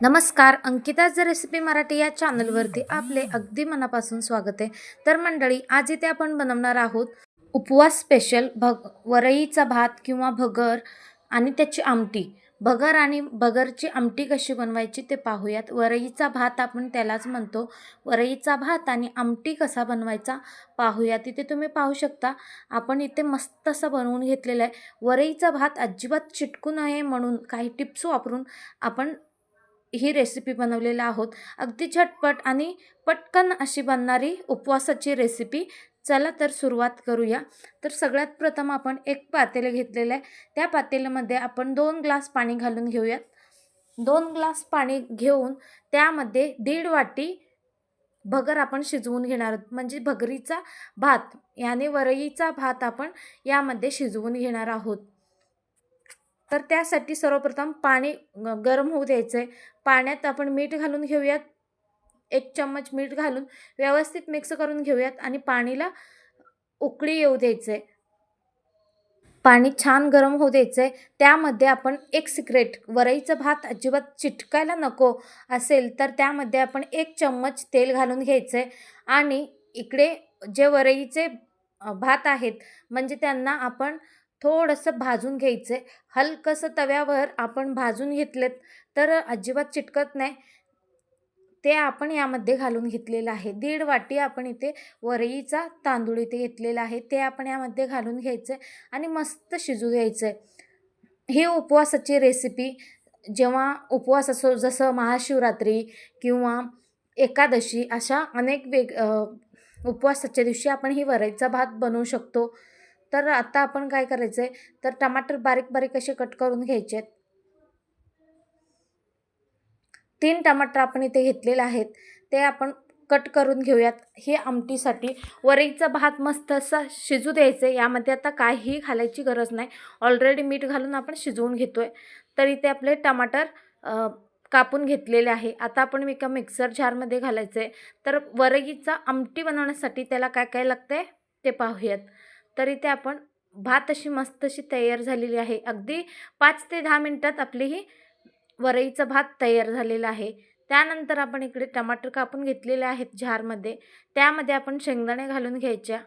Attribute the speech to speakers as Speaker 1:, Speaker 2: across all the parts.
Speaker 1: नमस्कार, अंकिताज रेसिपी मराठी या चॅनलवरती आपले अगदी मनापासून स्वागत आहे. तर मंडळी, आज इथे आपण बनवणार आहोत उपवास स्पेशल वरईचा भात किंवा भगर आणि त्याची आमटी. भगर आणि भगरची आमटी कशी बनवायची ते पाहूयात. वरईचा भात आपण त्यालाच म्हणतो. वरईचा भात आणि आमटी कसा बनवायचा पाहूयात. इथे तुम्ही पाहू शकता, आपण इथे मस्त असं बनवून घेतलेलं आहे. वरईचा भात अजिबात चिटकू नये म्हणून काही टिप्स वापरून आपण ही रेसिपी बनवलेला आहोत. अगदी झटपट आणि पटकन अशी बनणारी उपवासाची रेसिपी. चला तर सुरुवात करूया. तर सगळ्यात प्रथम आपण एक पातेलं घेतलेलं आहे. त्या पातेल्यामध्ये आपण 2 ग्लास पाणी घालून घेऊयात. 2 ग्लास पाणी घेऊन त्यामध्ये 1.5 वाटी भगर आपण शिजवून घेणार आहोत. म्हणजे भगरीचा भात याने वरईचा भात आपण यामध्ये शिजवून घेणार आहोत. तर त्यासाठी सर्वप्रथम पाणी गरम होऊ द्यायचं आहे. पाण्यात आपण मीठ घालून घेऊयात. 1 चम्मच मीठ घालून व्यवस्थित मिक्स करून घेऊयात आणि पाणीला उकळी येऊ द्यायचं आहे. पाणी छान गरम होऊ द्यायचं आहे. त्यामध्ये आपण एक सिक्रेट, वरईचं भात अजिबात चिटकायला नको असेल तर त्यामध्ये आपण 1 चम्मच तेल घालून घ्यायचं आहे आणि इकडे जे वरईचे भात आहेत म्हणजे त्यांना आपण थोडंसं भाजून घ्यायचं आहे. हलकंसं तव्यावर आपण भाजून घेतलेत तर अजिबात चिटकत नाही. ते आपण यामध्ये घालून घेतलेलं आहे. 1.5 वाटी आपण इथे वरईचा तांदूळ इथे घेतलेला आहे. ते आपण यामध्ये घालून घ्यायचं आहे आणि मस्त शिजू द्यायचं आहे. ही उपवासाची रेसिपी जेव्हा उपवास असो, जसं महाशिवरात्री किंवा एकादशी, अशा अनेक उपवासाच्या दिवशी आपण ही वरईचा भात बनवू शकतो. तर आता आपण काय करायचं आहे, तर टमाटर बारीक बारीक असे कट करून घ्यायचे आहेत. 3 टमाटर आपण इथे घेतलेले आहेत. ते आपण कट करून घेऊयात. हे आमटीसाठी वरईचा भात मस्त असा शिजू द्यायचं आहे. यामध्ये आता काहीही घालायची गरज नाही. ऑलरेडी मीठ घालून आपण शिजवून घेतो आहे. तर इथे आपले टमाटर कापून घेतलेले आहे. आता आपण एका मिक्सर जारमध्ये घालायचं आहे. तर वरईचा आमटी बनवण्यासाठी त्याला काय काय लागतं आहे ते पाहूयात. तर इथे आपण भात अशी मस्त अशी तयार झालेली आहे. अगदी 5 ते 10 मिनटात आपली ही वरईचा भात तयार झालेला आहे. त्यानंतर आपण इकडे टमाटर कापून घेतलेले आहेत जारमध्ये. त्यामध्ये आपण शेंगदाणे घालून घ्यायच्या.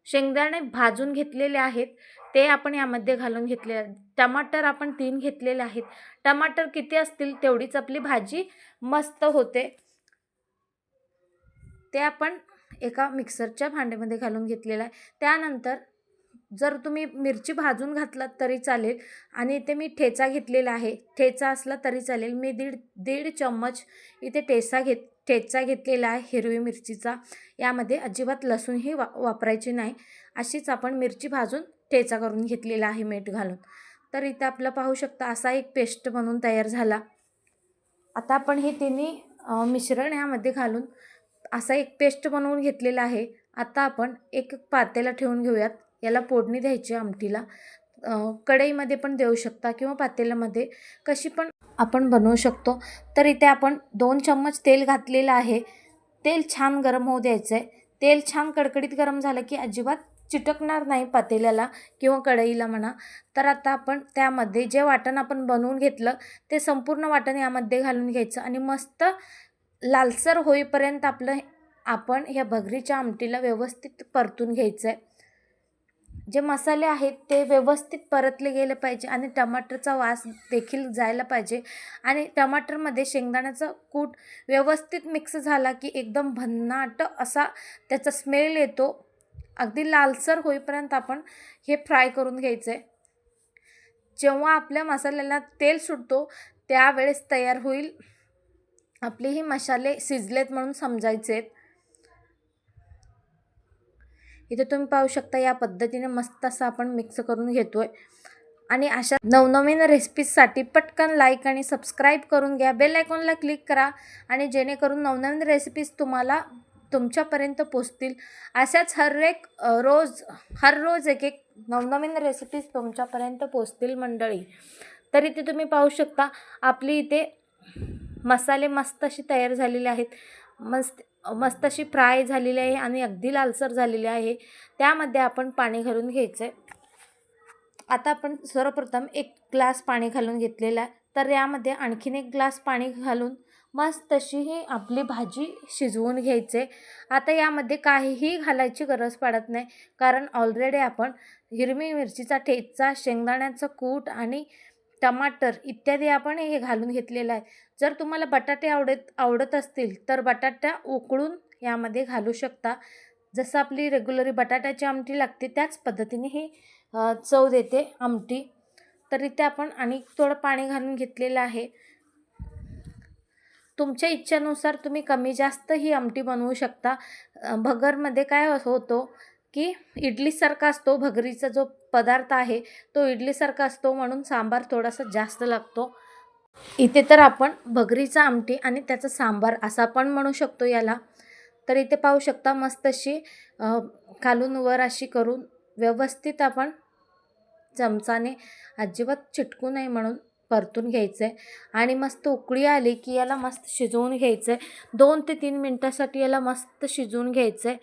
Speaker 1: शेंगदाणे भाजून घेतलेले आहेत ते आपण यामध्ये घालून घेतले आहेत. टमाटर आपण 3 घेतलेले आहेत. टमाटर किती असतील तेवढीच आपली भाजी मस्त होते. ते आपण एका मिक्सरच्या भांड्यामध्ये घालून घेतलेलं आहे. त्यानंतर जर तुम्ही मिरची भाजून घातलात तरी चालेल आणि इथे मी ठेचा घेतलेला आहे. ठेचा असला तरी चालेल. मी दीड चम्मच इथे ठेचा घेतलेला आहे हिरवी मिरचीचा. यामध्ये अजिबात लसूणही वापरायची नाही. अशीच आपण मिरची भाजून ठेचा करून घेतलेला आहे मीठ घालून. तर इथं आपलं पाहू शकता असा एक पेस्ट बनवून तयार झाला. आता आपण हे तिन्ही मिश्रण यामध्ये घालून असा एक पेस्ट बनवून घेतलेला आहे. आता आपण एक पातेला ठेवून घेऊयात. याला फोडणी द्यायची आमटीला. कढईमध्ये पण देऊ शकता किंवा पातेल्यामध्ये, कशी पण आपण बनवू शकतो. तर इथे आपण 2 चम्मच तेल घातलेलं आहे. तेल छान गरम होऊ द्यायचं आहे. तेल छान कडकडीत गरम झालं की अजिबात चिटकणार नाही पातेल्याला किंवा कढईला म्हणा. तर आता आपण त्यामध्ये जे वाटण आपण बनवून घेतलं ते संपूर्ण वाटण यामध्ये घालून घ्यायचं आणि मस्त लालसर होईपर्यंत आपण ह्या भगरीच्या आमटीला व्यवस्थित परतून घ्यायचं आहे. जे मसाले आहेत ते व्यवस्थित परतले गेले पाहिजे आणि टमाटरचा वास देखील जायला पाहिजे आणि टमाटरमध्ये शेंगदाण्याचा कूट व्यवस्थित मिक्स झाला की एकदम भन्नाट असा त्याचा स्मेल येतो. अगदी लालसर होईपर्यंत आपण हे फ्राय करून घ्यायचं आहे. जेव्हा आपल्या मसाल्याला तेल सुटतो त्यावेळेस तयार होईल आपले हे मसाले शिजलेत म्हणून समजायचे आहेत. इथे तुम्ही पाहू शकता या पद्धतीने मस्त असं आपण मिक्स करून घेतोय आणि अशा नवनवीन रेसिपीजसाठी पटकन लाईक आणि सबस्क्राईब करून घ्या. बेल आयकॉनला क्लिक करा आणि जेणेकरून नवनवीन रेसिपीज तुम्हाला तुमच्यापर्यंत पोचतील. अशाच हर रोज एक एक नवनवीन रेसिपीज तुमच्यापर्यंत पोचतील मंडळी. तर इथे तुम्ही पाहू शकता आपली इथे मसाले मस्त अशी तयार झालेले आहेत. मस्त अशी फ्राय झालेली आहे आणि अगदी लालसर झालेली आहे. त्यामध्ये आपण पाणी घालून घ्यायचं आहे. आता आपण सर्वप्रथम 1 ग्लास पाणी घालून घेतलेला आहे. तर यामध्ये आणखीन 1 ग्लास पाणी घालून मस्त अशी ही आपली भाजी शिजवून घ्यायचे. आता यामध्ये काहीही घालायची गरज पडत नाही, कारण ऑलरेडी आपण हिरवी मिरचीचा ठेचा, शेंगदाण्याचं कूट आणि टमाटर इत्यादी आपण हे घालून घेतलेलं आहे. जर तुम्हाला बटाटे आवडत असतील तर बटाटा उकळून यामध्ये घालू शकता. जसं आपली रेग्युलरी बटाट्याची आमटी लागते त्याच पद्धतीने ही चव देते आमटी. तर इथे आपण आणि थोडं पाणी घालून घेतलेलं आहे. तुमच्या इच्छेनुसार तुम्ही कमी जास्त ही आमटी बनवू शकता. भगरमध्ये काय होतो की इडलीसारखा असतो, भगरीचा जो पदार्थ आहे तो इडलीसारखा असतो, म्हणून सांबार थोडासा जास्त लागतो. इथे तर आपण भगरीचा आमटी आणि त्याचा सांबार असा पण म्हणू शकतो याला. तर इथे पाहू शकता मस्त अशी खालून वर अशी करून व्यवस्थित आपण चमचाने अजिबात चिटकू नये म्हणून परतून घ्यायचं आहे आणि मस्त उकळी आली की याला मस्त शिजवून घ्यायचं आहे. 2 ते 3 मिनटासाठी याला मस्त शिजवून घ्यायचं आहे.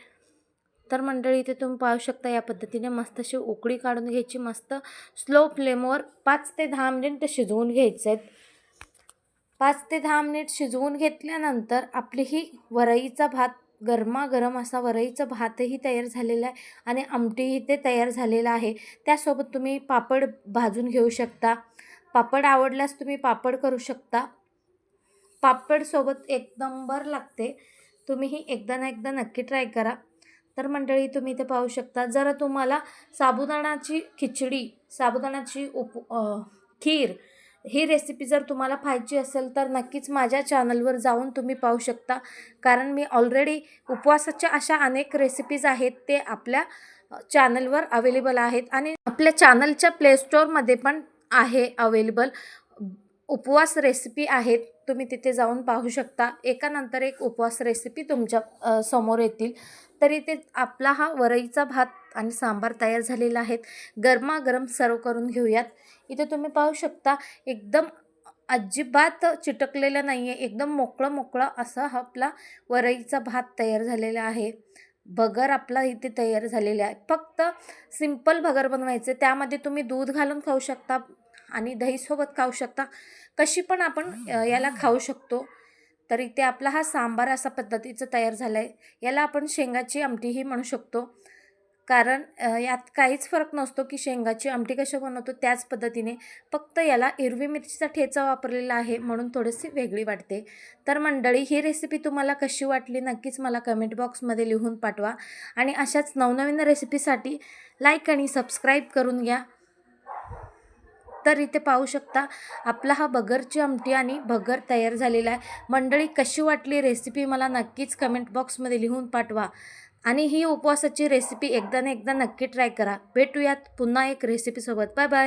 Speaker 1: तर मंडळी इथे तुम्ही पाहू शकता या पद्धतीने मस्त अशी उकळी काढून घ्यायची. मस्त स्लो फ्लेमवर 5 ते 10 मिनिट शिजवून घ्यायचे आहेत. 5 ते 10 मिनिट शिजवून घेतल्यानंतर आपली ही वरईचा भात, गरमागरम असा वरईचा भातही तयार झालेला आहे आणि आमटीही ते तयार झालेलं आहे. त्यासोबत तुम्ही पापड भाजून घेऊ शकता. पापड आवडल्यास तुम्ही पापड करू शकता. पापडसोबत एक नंबर लागते. तुम्हीही एकदा ना एकदा नक्की ट्राय करा. तर मंडळी तुम्ही इथे पाहू शकता, जर तुम्हाला साबुदाणाची खिचडी, साबुदाणाची खीर ही रेसिपी जर तुम्हाला पाहायची असेल तर नक्कीच माझ्या चॅनलवर जाऊन तुम्ही पाहू शकता. कारण मी ऑलरेडी उपवासाच्या अशा अनेक रेसिपीज आहेत ते आपल्या चॅनलवर अवेलेबल आहेत आणि आपल्या चॅनलच्या प्ले स्टोअरमध्ये पण आहे अवेलेबल. उपवास रेसिपी आहेत, तुम्ही तिथे जाऊन पाहू शकता. एकानंतर एक उपवास रेसिपी तुमच्या समोर येतील. तरी ते आपला हा वरईचा भात आणि सांबार तयार झालेला आहे. गरमागरम सर्व करून घेऊयात. इथे तुम्ही पाहू शकता एकदम अजिबात चिटकलेलं नाही आहे, एकदम मोकळा असा हा आपला वरईचा भात तयार झालेला आहे. भगर आपला इथे तयार झालेला आहे. फक्त सिंपल भगर बनवायचे, त्यामध्ये तुम्ही दूध घालून खाऊ शकता आणि दहीसोबत खाऊ शकता, कशी पण आपण याला खाऊ शकतो. तर इथे आपला हा सांबार असा पद्धतीचं तयार झाला आहे. याला आपण शेंगाची आमटीही म्हणू शकतो, कारण यात काहीच फरक नसतो की शेंगाची आमटी कशी बनवतो त्याच पद्धतीने, फक्त याला हिरवी मिरचीचा ठेचा वापरलेला आहे म्हणून थोडीशी वेगळी वाटते. तर मंडळी ही रेसिपी तुम्हाला कशी वाटली नक्कीच मला कमेंट बॉक्समध्ये लिहून पाठवा आणि अशाच नवनवीन रेसिपीसाठी लाईक आणि सबस्क्राईब करून घ्या. तर इथे पाहू शकता आपला हा भगरची आमटी आणि भगर तयार झालेला आहे. मंडळी कशी वाटली रेसिपी मला नक्कीच कमेंट बॉक्समध्ये लिहून पाठवा आणि ही उपवासाची रेसिपी एकदा ना एकदा नक्की ट्राय करा. भेटूयात पुन्हा एक रेसिपीसोबत. Bye bye.